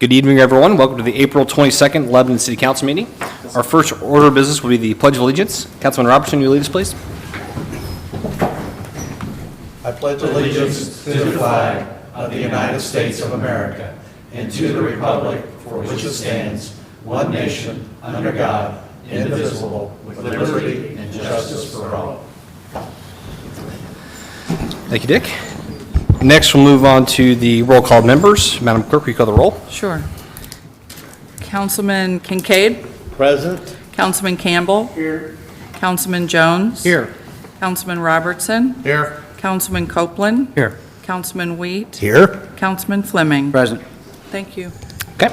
Good evening, everyone. Welcome to the April 22nd Lebanon City Council meeting. Our first order of business will be the Pledge of Allegiance. Councilman Robertson, will you lead us, please? I pledge allegiance to the flag of the United States of America and to the republic for which it stands, one nation, under God, indivisible, with liberty and justice for all. Thank you, Dick. Next, we'll move on to the roll call members. Madam Clerk, will you call the roll? Sure. Councilman Kincaid? Present. Councilman Campbell? Here. Councilman Jones? Here. Councilman Robertson? Here. Councilman Copeland? Here. Councilman Wheat? Here. Councilman Fleming? Present. Thank you. Okay.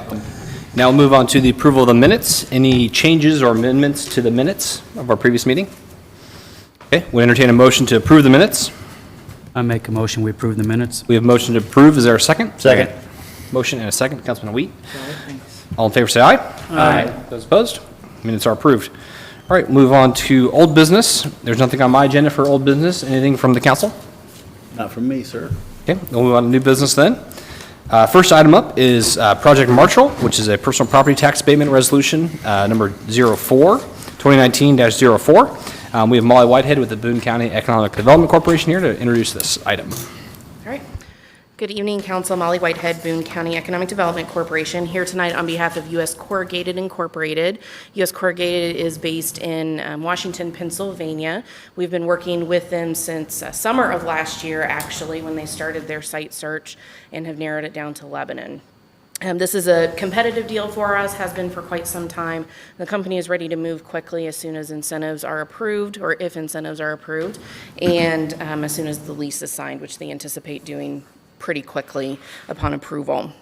Now we'll move on to the approval of the minutes. Any changes or amendments to the minutes of our previous meeting? Okay, we entertain a motion to approve the minutes. I make a motion, we approve the minutes. We have a motion to approve. Is there a second? Second. Motion and a second. Councilman Wheat. All in favor, say aye. Aye. Those opposed? Minutes are approved. All right, move on to old business. There's nothing on my agenda for old business. Anything from the council? Not from me, sir. Okay, we'll move on to new business then. First item up is Project Marshall, which is a personal property tax abatement resolution, number 04, 2019-04. We have Molly Whitehead with the Boone County Economic Development Corporation here to introduce this item. All right. Good evening, Council. Molly Whitehead, Boone County Economic Development Corporation, here tonight on behalf of U.S. Corrugated Incorporated. U.S. Corrugated is based in Washington, Pennsylvania. We've been working with them since summer of last year, actually, when they started their site search and have narrowed it down to Lebanon. This is a competitive deal for us, has been for quite some time. The company is ready to move quickly as soon as incentives are approved, or if incentives are approved, and as soon as the lease is signed, which they anticipate doing pretty quickly upon approval.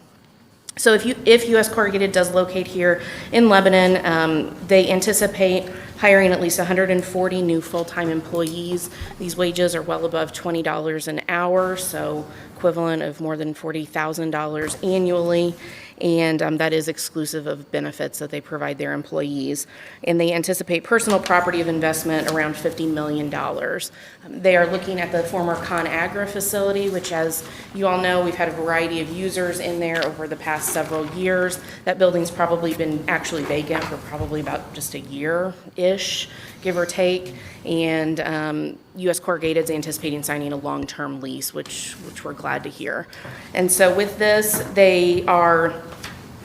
So if U.S. Corrugated does locate here in Lebanon, they anticipate hiring at least 140 new full-time employees. These wages are well above $20 an hour, so equivalent of more than $40,000 annually, and that is exclusive of benefits that they provide their employees. And they anticipate personal property of investment around $50 million. They are looking at the former ConAgra facility, which, as you all know, we've had a variety of users in there over the past several years. That building's probably been actually vacant for probably about just a year-ish, give or take. And U.S. Corrugated is anticipating signing a long-term lease, which we're glad to hear. And so with this, they are,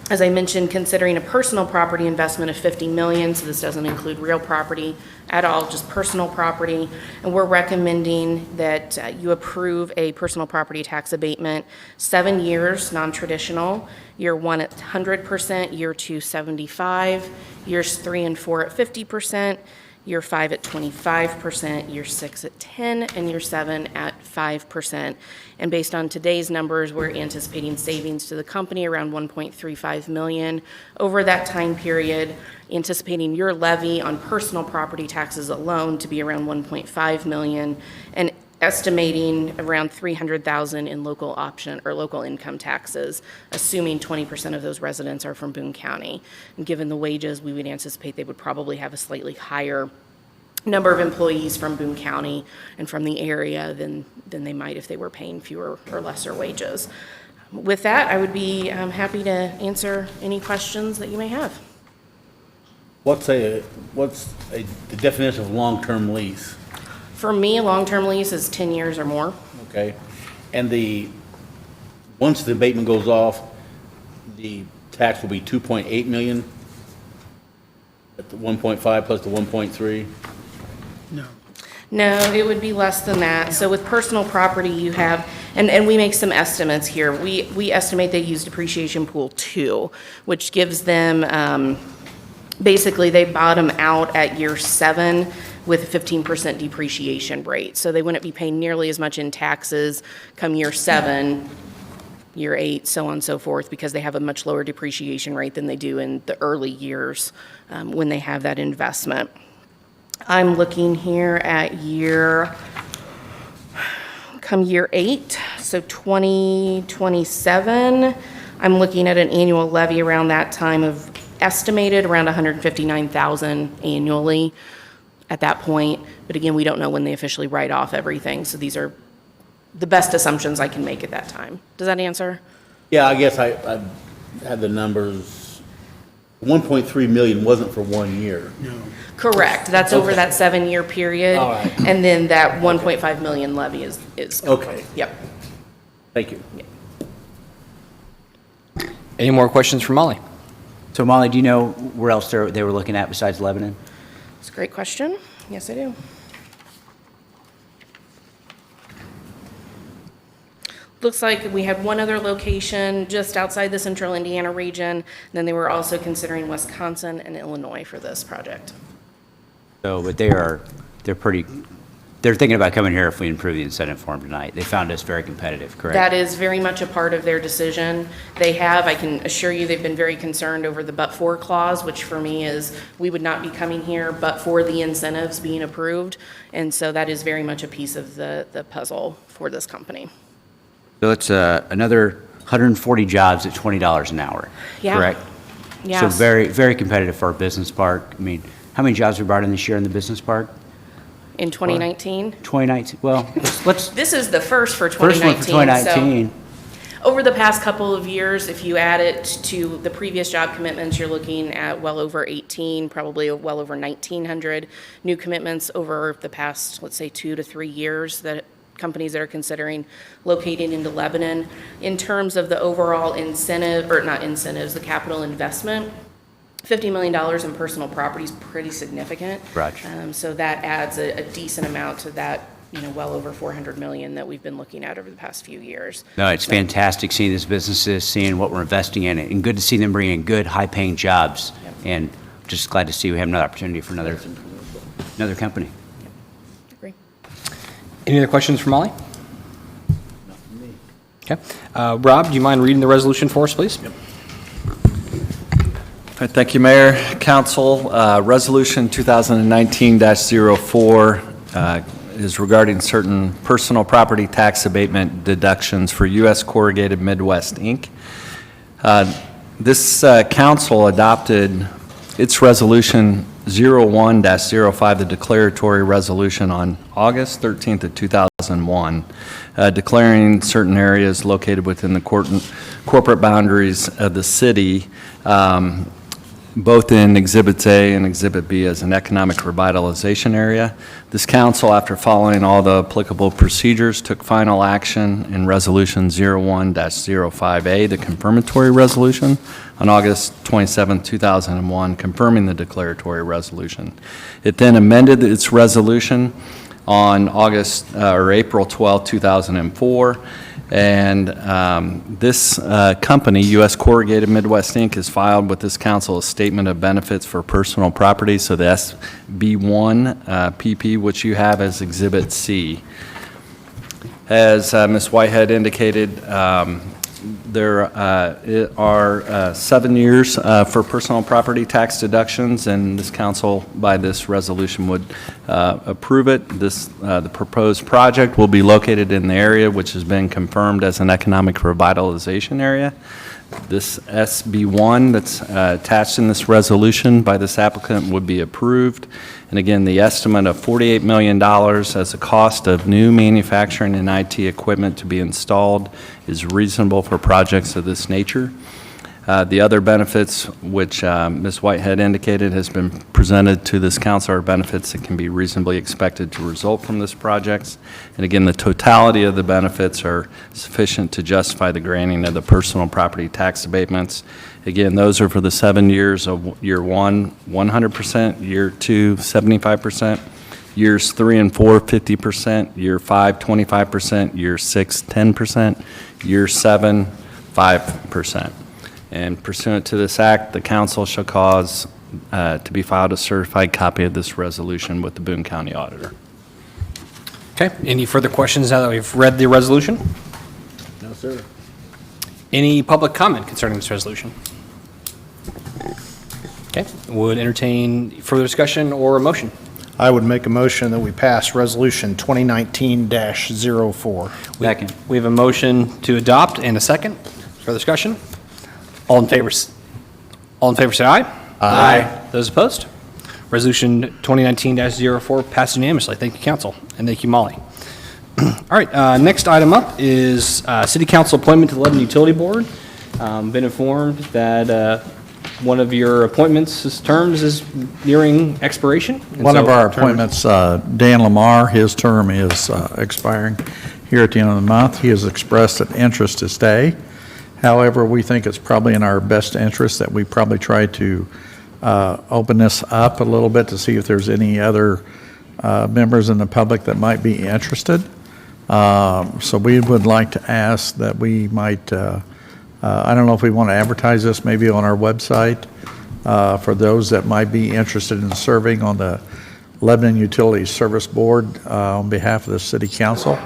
as I mentioned, considering a personal property investment of $50 million, so this doesn't include real property at all, just personal property. And we're recommending that you approve a personal property tax abatement, 7 years, non-traditional, year 1 at 100%, year 2 75%, years 3 and 4 at 50%, year 5 at 25%, year 6 at 10%, and year 7 at 5%. And based on today's numbers, we're anticipating savings to the company around $1.35 million over that time period, anticipating your levy on personal property taxes alone to be around $1.5 million, and estimating around $300,000 in local option or local income taxes, assuming 20% of those residents are from Boone County. And given the wages, we would anticipate they would probably have a slightly higher number of employees from Boone County and from the area than they might if they were paying fewer or lesser wages. With that, I would be happy to answer any questions that you may have. What's the definition of long-term lease? For me, a long-term lease is 10 years or more. Okay, and once the abatement goes off, the tax will be 2.8 million at the 1.5 plus the 1.3. No, it would be less than that. So with personal property, you have, and we make some estimates here. We estimate they use depreciation pool 2, which gives them, basically they bottom out at year 7 with a 15% depreciation rate. So they wouldn't be paying nearly as much in taxes come year 7, year 8, so on and so forth, because they have a much lower depreciation rate than they do in the early years when they have that investment. I'm looking here at year 8, so 2027, I'm looking at an annual levy around that time of estimated around $159,000 annually at that point. But again, we don't know when they officially write off everything, so these are the best assumptions I can make at that time. Does that answer? Yeah, I guess I had the numbers, 1.3 million wasn't for 1 year. Correct. That's over Okay. that 7-year period. All right. And then that 1.5 million levy is. Okay. Yep. Thank you. Any more questions for Molly? So Molly, do you know where else they were looking at besides Lebanon? It's a great question. Yes, I do. Looks like we had one other location just outside the central Indiana region. And then they were also considering Wisconsin and Illinois for this project. So, but they're thinking about coming here if we improve the incentive form tonight. They found us very competitive, correct? That is very much a part of their decision. They have, I can assure you, they've been very concerned over the but-for clause, which for me is, we would not be coming here but for the incentives being approved. And so that is very much a piece of the puzzle for this company. So it's another 140 jobs at $20 an hour, Yeah. correct? Yes. So very, very competitive for our business park. I mean, how many jobs we brought in this year in the business park? In 2019? 2019, well, let's, This is the first for first 2019. one for 2019. So over the past couple of years, if you add it to the previous job commitments, you're looking at well over 18, probably well over 1,900 new commitments over the past, let's say, 2 to 3 years that companies that are considering locating into Lebanon. In terms of the overall incentive, or not incentives, the capital investment, $50 million in personal property is pretty significant. Roger. So that adds a decent amount to that, well over 400 million that we've been looking at over the past few years. No, it's fantastic seeing these businesses, seeing what we're investing in, and good to see them bring in good, high-paying jobs. Yep. And just glad to see we have another opportunity for another company. Agree. Any other questions for Molly? Okay. Rob, do you mind reading the resolution for us, please? All right, thank you, Mayor, Council. Resolution 2019-04 is regarding certain personal property tax abatement deductions for U.S. Corrugated Midwest, Inc. This council adopted its resolution 01-05, the declaratory resolution, on August 13th of 2001, declaring certain areas located within the corporate boundaries of the city, both in Exhibits A and Exhibit B, as an economic revitalization area. This council, after following all the applicable procedures, took final action in Resolution 01-05A, the confirmatory resolution, on August 27, 2001, confirming the declaratory resolution. It then amended its resolution on April 12, 2004, and this company, U.S. Corrugated Midwest, Inc., has filed with this council a statement of benefits for personal property, so the SB1 PP, which you have as Exhibit C. As Ms. Whitehead indicated, there are 7 years for personal property tax deductions, and this council, by this resolution, would approve it. The proposed project will be located in the area which has been confirmed as an economic revitalization area. This SB1 that's attached in this resolution by this applicant would be approved. And again, the estimate of $48 million as a cost of new manufacturing and IT equipment to be installed is reasonable for projects of this nature. The other benefits, which Ms. Whitehead indicated, has been presented to this council, are benefits that can be reasonably expected to result from this project. And again, the totality of the benefits are sufficient to justify the granting of the personal property tax abatements. Again, those are for the 7 years of year 1, 100%, year 2, 75%, years 3 and 4, 50%, year 5, 25%, year 6, 10%, year 7, 5%. And pursuant to this act, the council shall cause to be filed a certified copy of this resolution with the Boone County Auditor. Okay. Any further questions now that we've read the resolution? No, sir. Any public comment concerning this resolution? Okay. Would entertain further discussion or a motion. I would make a motion that we pass Resolution 2019-04. Second. We have a motion to adopt and a second. Further discussion? All in favor say aye. Aye. Those opposed? Resolution 2019-04 passed unanimously. Thank you, council, and thank you, Molly. All right, next item up is City Council appointment to the Lebanon Utility Board. been informed that one of your appointments' terms is nearing expiration. and One so of our term- appointments, Dan Lamar, his term is expiring here at the end of the month. He has expressed an interest to stay. However, we think it's probably in our best interest that we probably try to open this up a little bit to see if there's any other members in the public that might be interested. So we would like to ask that we might, I don't know if we want to advertise this maybe on our website for those that might be interested in serving on the Lebanon Utilities Service Board on behalf of the City Council,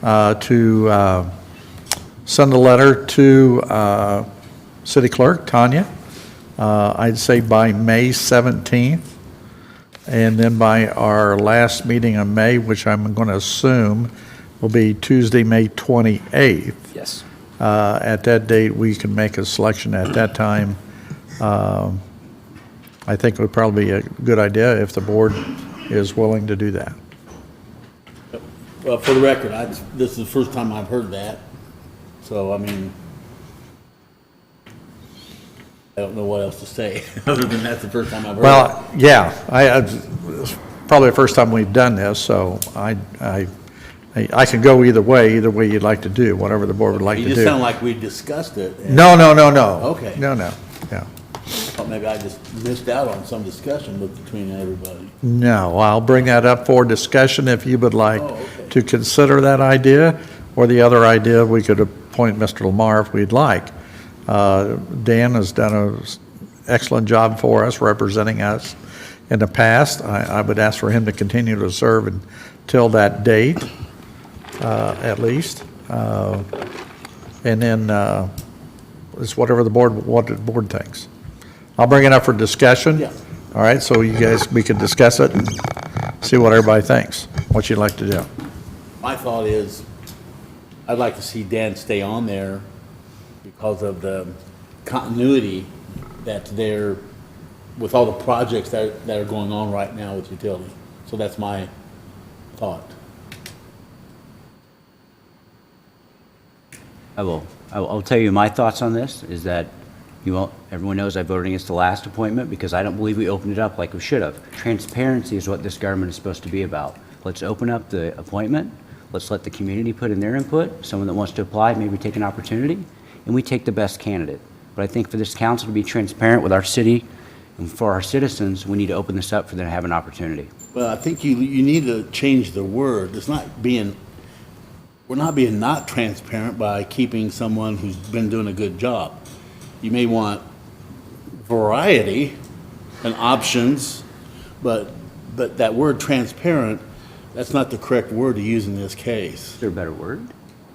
to send a letter to City Clerk Tanya, I'd say by May 17th, and then by our last meeting in May, which I'm going to assume will be Tuesday, May 28th. Yes. At that date, we can make a selection at that time. I think it would probably be a good idea if the board is willing to do that. Well, for the record, this is the first time I've heard that, so, I mean, I don't know what else to say, other than that's the first time I've heard it. Well, yeah, it's probably the first time we've done this, so I can go either way you'd like to do, whatever the board would like to You do. just sound like we discussed it. and No. Okay. No, yeah. I thought maybe I just missed out on some discussion between everybody. No, I'll bring that up for discussion if you would like Oh, okay. to consider that idea, or the other idea, we could appoint Mr. Lamar if we'd like. Dan has done an excellent job for us, representing us in the past. I would ask for him to continue to serve until that date, at least. And then it's whatever what the board thinks. I'll bring it up for discussion. Yeah. All right, so you guys, we can discuss it and see what everybody thinks, what you'd like to do. My thought is, I'd like to see Dan stay on there because of the continuity that's there with all the projects that are going on right now with utility. So that's my thought. I'll tell you my thoughts on this, is that everyone knows I voted against the last appointment because I don't believe we opened it up like we should have. Transparency is what this government is supposed to be about. Let's open up the appointment. Let's let the community put in their input. Someone that wants to apply, maybe take an opportunity, and we take the best candidate. But I think for this council to be transparent with our city and for our citizens, we need to open this up for them to have an opportunity. Well, I think you need to change the word. We're not being not transparent by keeping someone who's been doing a good job. You may want variety and options, but that word transparent, that's not the correct word to use in this case. Is there a better word?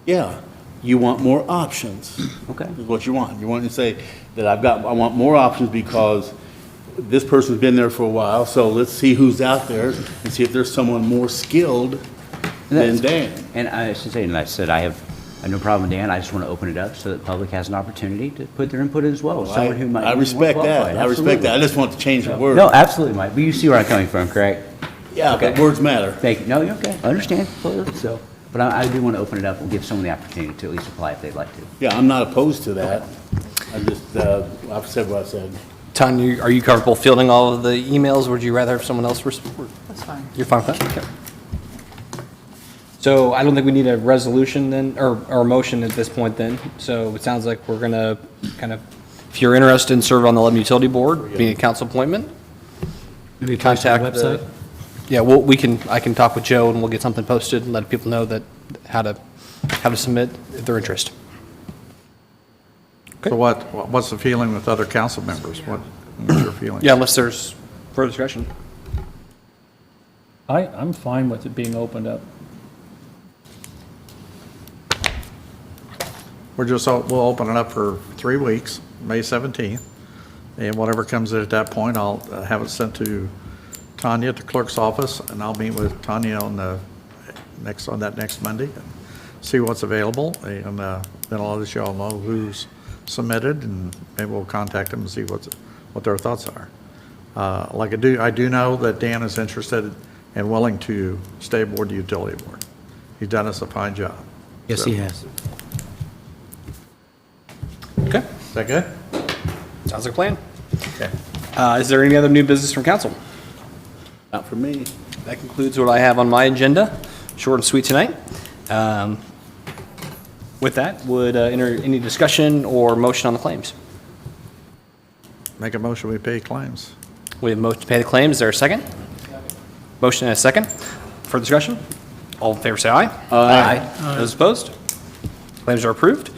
Yeah, you want more options. Okay. Is what you want. You want to say that I want more options because this person's been there for a while, so let's see who's out there and see if there's someone more skilled than Dan. And I should say, and I said, I have no problem with Dan. I just want to open it up so that the public has an opportunity to put their input in as well. Someone who might I be more respect that. qualified. I respect that. I just want to change the word. No, absolutely, Mike. But you see where I'm coming from, correct? Yeah, but Okay. words matter. Thank you. No, you're okay. I understand. Completely. So, but I do want to open it up and give someone the opportunity to at least apply if they'd like to. Yeah, I'm not opposed to that. I just, I've said what I said. Tanya, are you comfortable fielding all of the emails, or would you rather have someone else respond? That's fine. You're fine with that? Okay. So I don't think we need a resolution then, or a motion at this point then. So it sounds like we're gonna kind of, if you're interested in serving on the Lebanon Utility Board, being a council appointment, Maybe post on the contact the. website? Yeah, I can talk with Joe and we'll get something posted and let people know that, how to submit if they're interested. So what's the feeling with other council members? What's your feeling? Yeah, unless there's further discussion. I'm fine with it being opened up. We'll open it up for 3 weeks, May 17th, and whatever comes in at that point, I'll have it sent to Tanya at the clerk's office, and I'll meet with Tanya on that next Monday, and see what's available, and then I'll let you all know who's submitted, and maybe we'll contact them and see what their thoughts are. I do know that Dan is interested and willing to stay aboard the utility board. He's done us a fine job. Yes, he has. Okay. that good? Sounds like a plan. Okay. Is there any other new business from council? Not for me. That concludes what I have on my agenda. Short and sweet tonight. With that, would enter any discussion or motion on the claims? Make a motion, we pay claims. We have motion to pay the claims. Is there a second? Motion and a second. For discussion? All in favor, say aye. Aye. Those opposed? Claims are approved.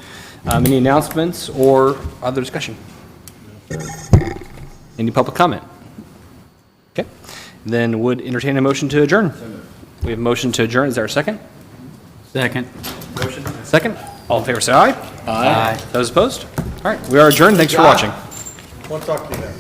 Any announcements or other discussion? Any public comment? Okay. Then would entertain a motion to adjourn. We have a motion to adjourn. Is there a second? Second. Motion. Second. All in favor, say aye. Aye. Those opposed? All right. We are adjourned. Thanks for watching. Want to talk to you then.